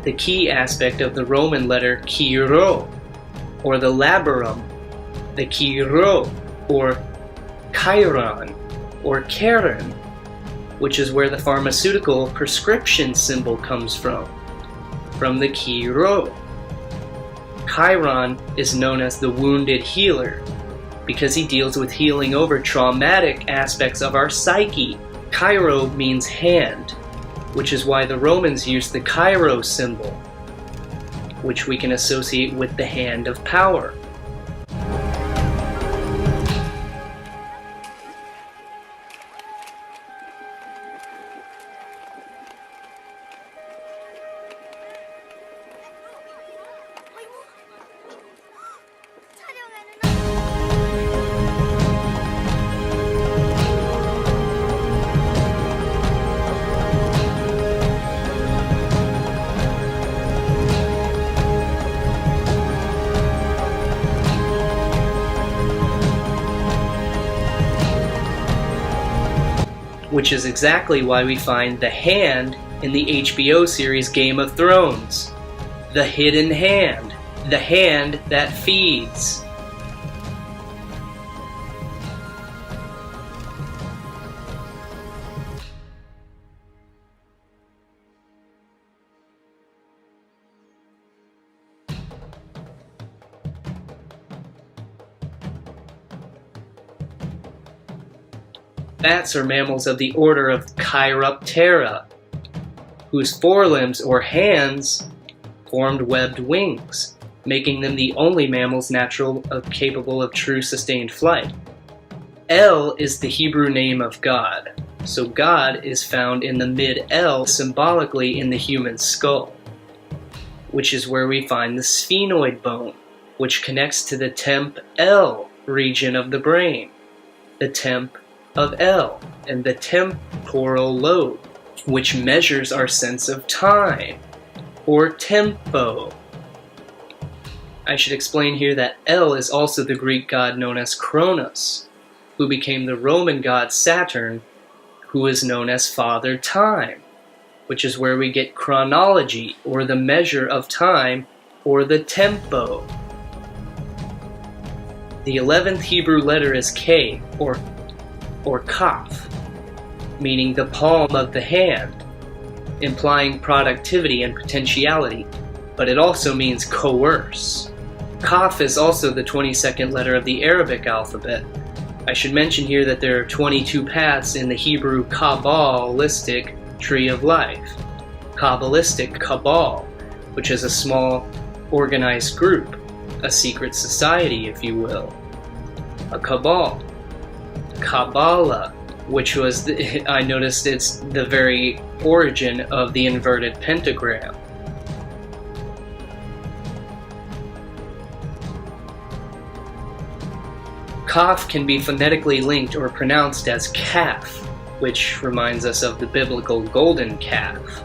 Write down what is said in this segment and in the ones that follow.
the key aspect of the Roman letter chi-rho, or the labarum, the chi-rho, or chiron, or charon, which is where the pharmaceutical prescription symbol comes from the chi-rho. Chiron is known as the wounded healer because he deals with healing over traumatic aspects of our psyche. Chi-rho means hand, which is why the Romans used the Chi-rho symbol, which we can associate with the hand of power. Which is exactly why we find the hand in the HBO series Game of Thrones. The hidden hand. The hand that feeds. Bats are mammals of the order of Chiroptera, whose forelimbs or hands formed webbed wings, making them the only mammals capable of true sustained flight. El is the Hebrew name of God, so God is found in the mid-El, symbolically in the human skull, which is where we find the sphenoid bone, which connects to the temp-El region of the brain, the temp of El, and the temporal lobe, which measures our sense of time, or tempo. I should explain here that El is also the Greek god known as Kronos, who became the Roman god Saturn, who is known as Father Time, which is where we get chronology, or the measure of time, or the tempo. The 11th Hebrew letter is K, or Kaf, meaning the palm of the hand, implying productivity and potentiality, but it also means coerce. Kaf is also the 22nd letter of the Arabic alphabet. I should mention here that there are 22 paths in the Hebrew Kabbalistic tree of life. Kabbalistic Kabbal, which is a small, organized group, a secret society, if you will. A Kabbal. Kabbalah, which was, I noticed it's the very origin of the inverted pentagram. Kaf can be phonetically linked or pronounced as calf, which reminds us of the biblical golden calf.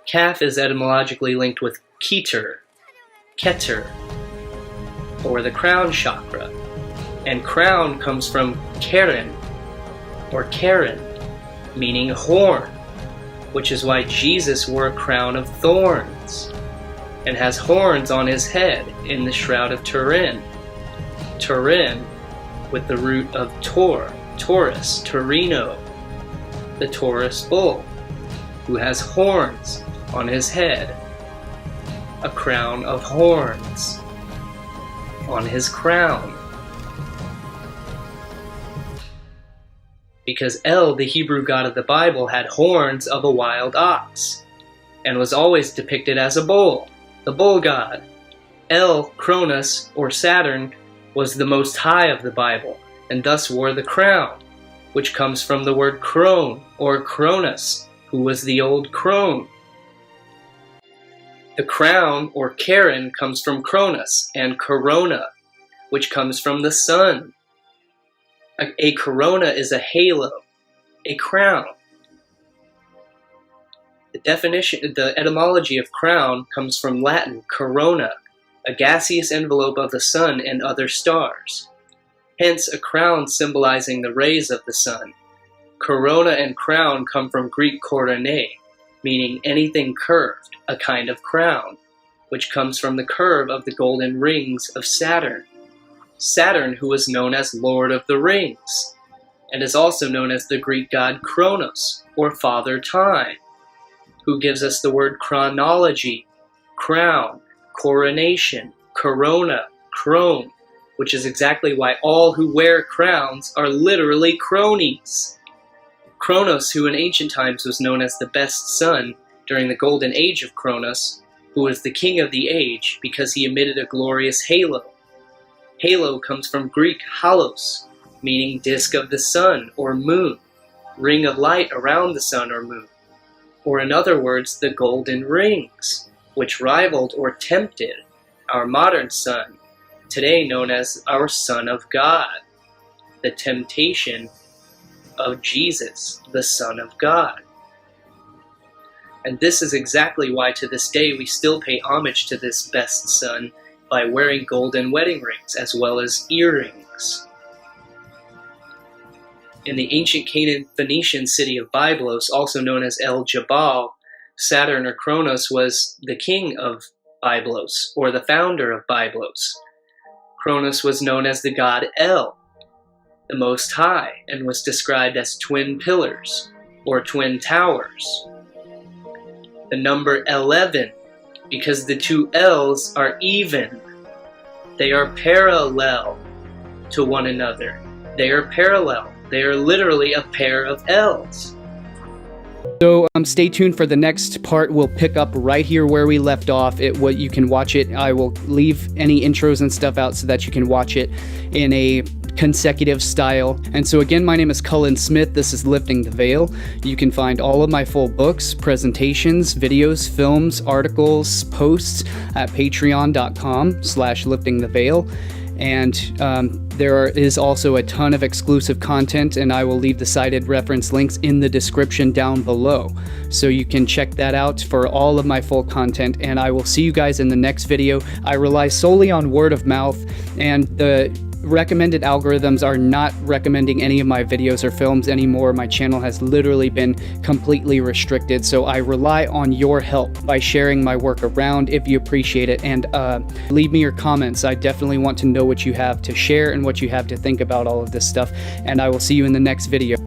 Kaf is etymologically linked with Keter, or the crown chakra, and crown comes from Keren, or Karen, meaning horn, which is why Jesus wore a crown of thorns, and has horns on his head in the Shroud of Turin. Turin, with the root of Taurus, Torino, the Taurus bull, who has horns on his head, a crown of horns on his crown. Because El, the Hebrew god of the Bible, had horns of a wild ox, and was always depicted as a bull, the bull god. El, Cronus, or Saturn, was the most high of the Bible, and thus wore the crown, which comes from the word crone, or Cronus, who was the old crone. The crown, or Karen, comes from Cronus and Corona, which comes from the sun. A corona is a halo, a crown. The etymology of crown comes from Latin corona, a gaseous envelope of the sun and other stars. Hence, a crown symbolizing the rays of the sun. Corona and crown come from Greek koroné, meaning anything curved, a kind of crown, which comes from the curve of the golden rings of Saturn. Saturn, who was known as Lord of the Rings, and is also known as the Greek god Kronos, or Father Time, who gives us the word chronology, crown, coronation, corona, crone, which is exactly why all who wear crowns are literally cronies. Kronos, who in ancient times was known as the best sun during the golden age of Kronos, who was the king of the age because he emitted a glorious halo. Halo comes from Greek halos, meaning disk of the sun or moon, ring of light around the sun or moon, or in other words, the golden rings, which rivaled or tempted our modern sun, today known as our Son of God, the temptation of Jesus, the Son of God. And this is exactly why to this day we still pay homage to this best sun by wearing golden wedding rings as well as earrings. In the ancient Canaan Phoenician city of Byblos, also known as El Jabal, Saturn or Kronos was the king of Byblos, or the founder of Byblos. Kronos was known as the god El, the Most High, and was described as twin pillars, or twin towers. The number 11, because the two L's are even. They are parallel to one another. They are parallel. They are literally a pair of L's. So stay tuned for the next part. We'll pick up right here where we left off. You can watch it. I will leave any intros and stuff out so that you can watch it in a consecutive style. And so again, my name is Cullen Smith. This is Lifting the Veil. You can find all of my full books, presentations, videos, films, articles, posts at patreon.com/liftingtheveil. And there is also a ton of exclusive content, and I will leave the cited reference links in the description down below. So you can check that out for all of my full content, and I will see you guys in the next video. I rely solely on word of mouth, and the recommended algorithms are not recommending any of my videos or films anymore. My channel has literally been completely restricted, so I rely on your help by sharing my work around if you appreciate it, and leave me your comments. I definitely want to know what you have to share and what you have to think about all of this stuff, and I will see you in the next video.